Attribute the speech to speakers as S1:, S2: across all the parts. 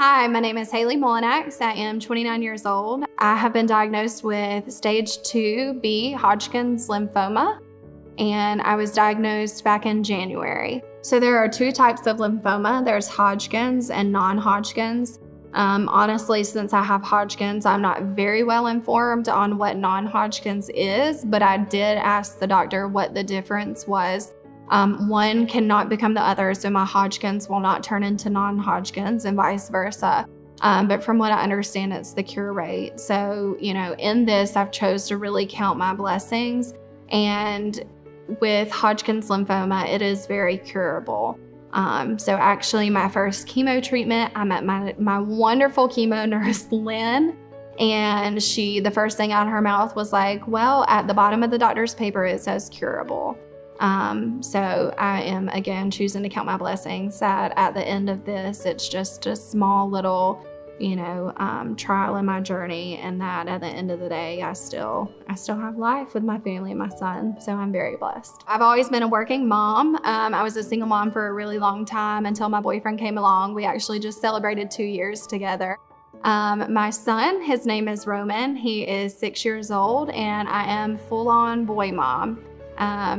S1: Hi, my name is Haley Molinax. I am 29 years old. I have been diagnosed with stage 2B Hodgkin's lymphoma, and I was diagnosed back in January. So there are two types of lymphoma. There's Hodgkin's and non-Hodgkin's. Honestly, since I have Hodgkin's, I'm not very well informed on what non-Hodgkin's is, but I did ask the doctor what the difference was. One cannot become the other, so my Hodgkin's will not turn into non-Hodgkin's and vice versa. But from what I understand, it's the cure rate. So, in this, I've chose to really count my blessings. And with Hodgkin's lymphoma, it is very curable. So actually, my first chemo treatment, I met my wonderful chemo nurse, Lynn, and the first thing out of her mouth was like, well, at the bottom of the doctor's paper, it says curable. So I am, again, choosing to count my blessings that at the end of this, it's just a small little, trial in my journey, and that at the end of the day, I still have life with my family and my son. So I'm very blessed. I've always been a working mom. I was a single mom for a really long time until my boyfriend came along. We actually just celebrated 2 years together. My son, his name is Roman. He is 6 years old, and I am full-on boy mom.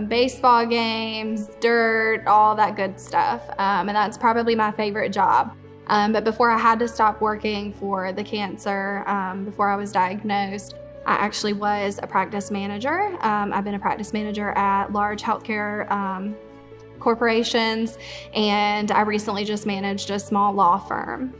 S1: Baseball games, dirt, all that good stuff. And that's probably my favorite job. But before I had to stop working for the cancer, before I was diagnosed, I actually was a practice manager. I've been a practice manager at large healthcare corporations, and I recently just managed a small law firm.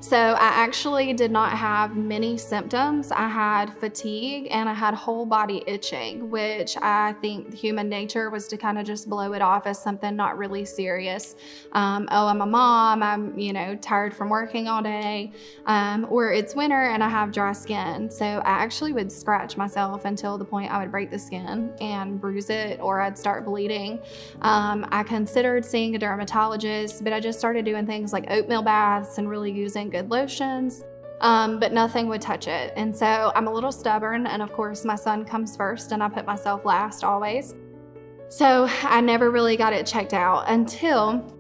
S1: So I actually did not have many symptoms. I had fatigue and I had whole body itching, which I think human nature was to kind of just blow it off as something not really serious. I'm a mom, I'm, tired from working all day, or it's winter and I have dry skin. So I actually would scratch myself until the point I would break the skin and bruise it, or I'd start bleeding. I considered seeing a dermatologist, but I just started doing things like oatmeal baths and really using good lotions, but nothing would touch it. And so I'm a little stubborn, and of course my son comes first and I put myself last always. So I never really got it checked out until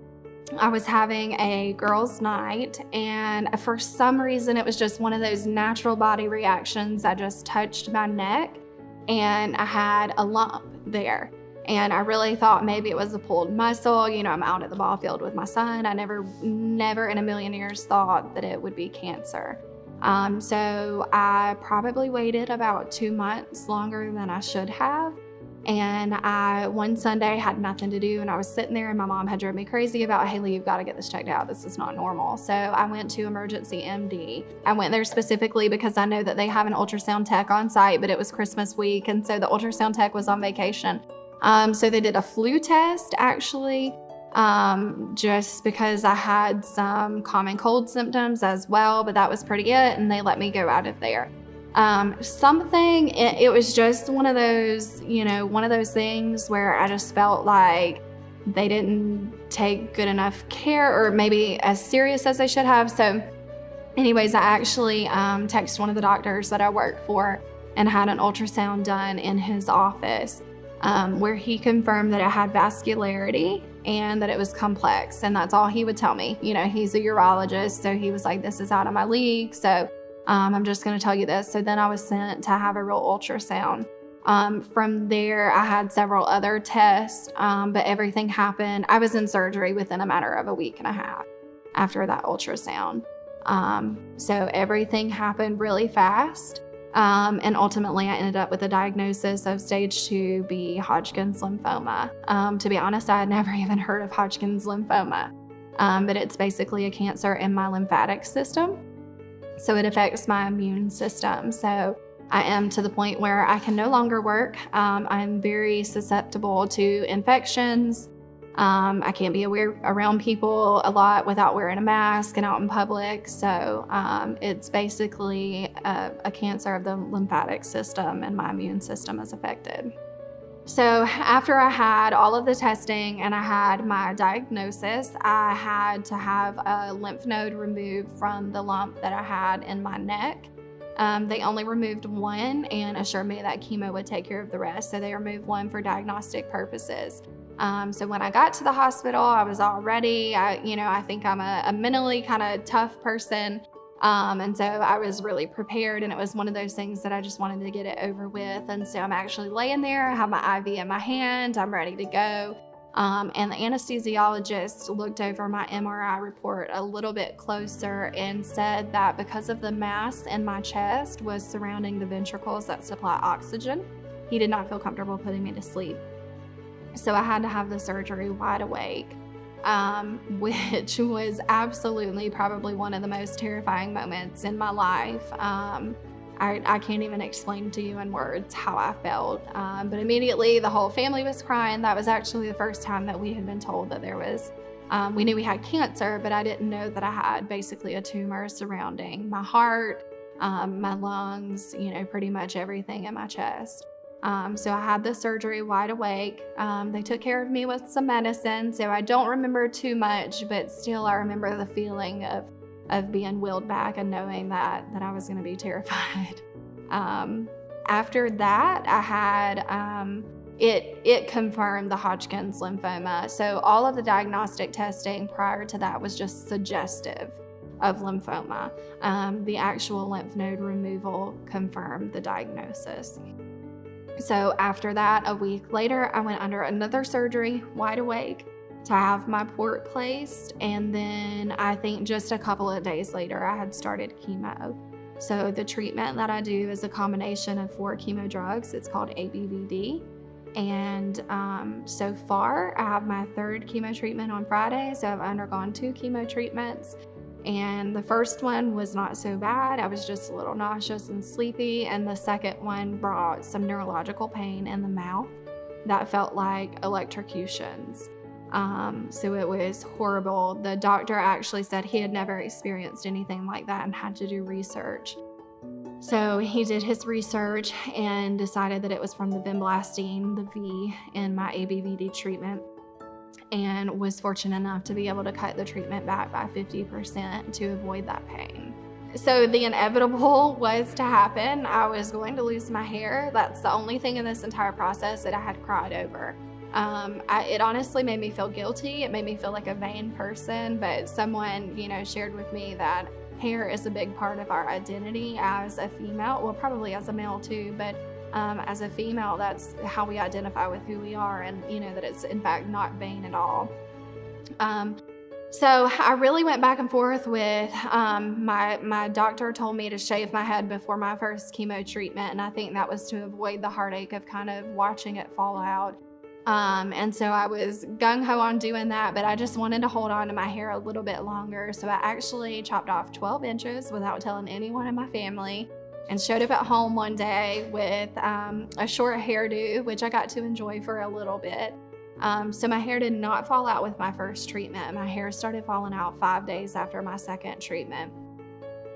S1: I was having a girls' night, and for some reason it was just one of those natural body reactions. I just touched my neck and I had a lump there. And I really thought maybe it was a pulled muscle. I'm out at the ball field with my son. I never in a million years thought that it would be cancer. So I probably waited about 2 months longer than I should have. And one Sunday had nothing to do, and I was sitting there, and my mom had driven me crazy about, Haley, you've got to get this checked out. This is not normal. So I went to Emergency MD. I went there specifically because I know that they have an ultrasound tech on site, but it was Christmas week, and so the ultrasound tech was on vacation. So they did a flu test, actually, just because I had some common cold symptoms as well, but that was pretty it, and they let me go out of there. It was just one of those, one of those things where I just felt like they didn't take good enough care, or maybe as serious as they should have. So anyways, I actually texted one of the doctors that I work for and had an ultrasound done in his office. Where he confirmed that I had vascularity and that it was complex, and that's all he would tell me. He's a urologist, so he was like, this is out of my league, so I'm just going to tell you this. So then I was sent to have a real ultrasound. From there, I had several other tests, but everything happened. I was in surgery within a matter of a week and a half after that ultrasound. So everything happened really fast. And ultimately, I ended up with a diagnosis of stage 2B Hodgkin's lymphoma. To be honest, I had never even heard of Hodgkin's lymphoma, but it's basically a cancer in my lymphatic system. So it affects my immune system. So I am to the point where I can no longer work. I'm very susceptible to infections. I can't be around people a lot without wearing a mask and out in public. So it's basically a cancer of the lymphatic system, and my immune system is affected. So after I had all of the testing and I had my diagnosis, I had to have a lymph node removed from the lump that I had in my neck. They only removed one and assured me that chemo would take care of the rest. So they removed one for diagnostic purposes. So when I got to the hospital, I was all ready. I think I'm a mentally kind of tough person. And so I was really prepared, and it was one of those things that I just wanted to get it over with. And so I'm actually laying there, I have my IV in my hand, I'm ready to go. And the anesthesiologist looked over my MRI report a little bit closer and said that because of the mass in my chest was surrounding the ventricles that supply oxygen, he did not feel comfortable putting me to sleep. So I had to have the surgery wide awake, which was absolutely probably one of the most terrifying moments in my life. I can't even explain to you in words how I felt. But immediately the whole family was crying. That was actually the first time that we had been told that there was, we knew we had cancer, but I didn't know that I had basically a tumor surrounding my heart, my lungs, pretty much everything in my chest. So I had the surgery wide awake. They took care of me with some medicine, so I don't remember too much, but still I remember the feeling of being wheeled back and knowing that I was going to be terrified. After that, I had, it confirmed the Hodgkin's lymphoma. So all of the diagnostic testing prior to that was just suggestive of lymphoma. The actual lymph node removal confirmed the diagnosis. So after that, a week later, I went under another surgery, wide awake, to have my port placed. And then I think just a couple of days later, I had started chemo. So the treatment that I do is a combination of 4 chemo drugs. It's called ABVD. And so far, I have my 3rd chemo treatment on Friday. So I've undergone 2 chemo treatments. And the first one was not so bad. I was just a little nauseous and sleepy. And the second one brought some neurological pain in the mouth that felt like electrocutions. So it was horrible. The doctor actually said he had never experienced anything like that and had to do research. So he did his research and decided that it was from the vinblastine, the V, in my ABVD treatment, and was fortunate enough to be able to cut the treatment back by 50% to avoid that pain. So the inevitable was to happen. I was going to lose my hair. That's the only thing in this entire process that I had cried over. It honestly made me feel guilty. It made me feel like a vain person, but someone, shared with me that hair is a big part of our identity as a female, well, probably as a male too, but as a female, that's how we identify with who we are, and that it's in fact not vain at all. So I really went back and forth with my doctor told me to shave my head before my first chemo treatment, and I think that was to avoid the heartache of kind of watching it fall out. And so I was gung-ho on doing that, but I just wanted to hold on to my hair a little bit longer. So I actually chopped off 12 inches without telling anyone in my family, and showed up at home one day with a short hairdo, which I got to enjoy for a little bit. So my hair did not fall out with my first treatment. My hair started falling out 5 days after my second treatment.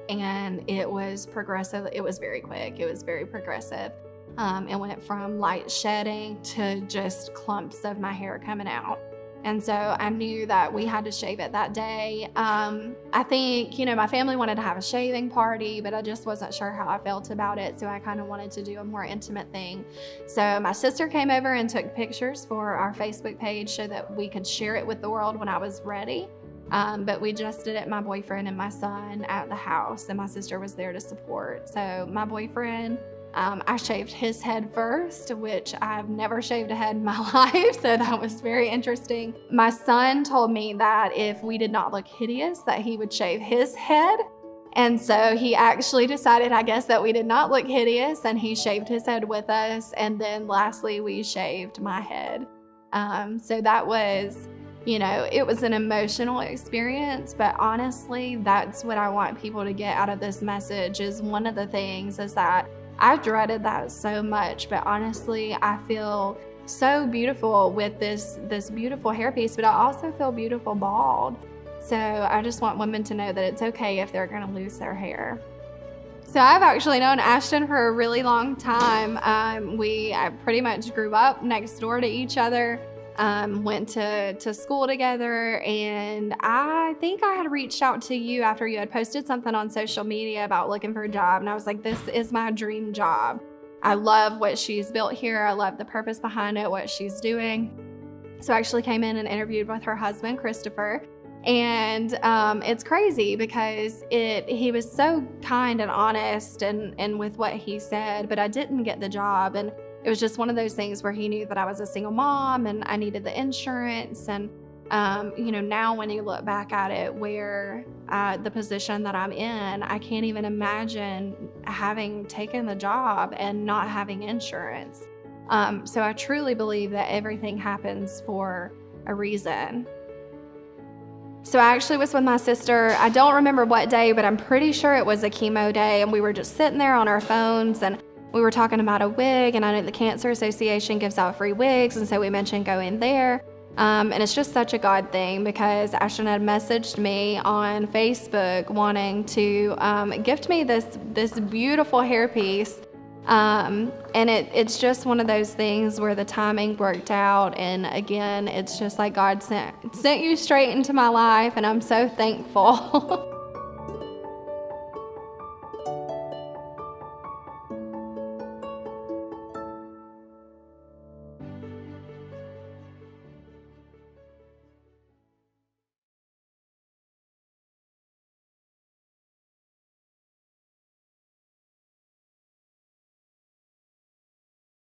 S1: And it was progressive. It was very quick. It was very progressive. It went from light shedding to just clumps of my hair coming out. And so I knew that we had to shave it that day. I think, my family wanted to have a shaving party, but I just wasn't sure how I felt about it. So I kind of wanted to do a more intimate thing. So my sister came over and took pictures for our Facebook page so that we could share it with the world when I was ready. But we just did it, my boyfriend and my son, at the house, and my sister was there to support. So my boyfriend, I shaved his head first, which I've never shaved a head in my life, so that was very interesting. My son told me that if we did not look hideous, that he would shave his head. And so he actually decided, I guess, that we did not look hideous, and he shaved his head with us. And then lastly, we shaved my head. So that was, it was an emotional experience, but honestly, that's what I want people to get out of this message. Is one of the things is that I dreaded that so much, but honestly, I feel so beautiful with this beautiful hairpiece, but I also feel beautiful bald. So I just want women to know that it's okay if they're going to lose their hair. So I've actually known Ashton for a really long time. I pretty much grew up next door to each other. Went to school together, and I think I had reached out to you after you had posted something on social media about looking for a job, and I was like, this is my dream job. I love what she's built here. I love the purpose behind it, what she's doing. So I actually came in and interviewed with her husband, Christopher. And it's crazy because he was so kind and honest and with what he said, but I didn't get the job. And it was just one of those things where he knew that I was a single mom and I needed the insurance. And, now when you look back at it, where the position that I'm in, I can't even imagine having taken the job and not having insurance. So I truly believe that everything happens for a reason. So I actually was with my sister. I don't remember what day, but I'm pretty sure it was a chemo day. And we were just sitting there on our phones and we were talking about a wig. And I know the Cancer Association gives out free wigs. And so we mentioned going there. And it's just such a God thing because Ashton had messaged me on Facebook wanting to gift me this beautiful hairpiece. And it's just one of those things where the timing worked out. And again, it's just like God sent you straight into my life, and I'm so thankful.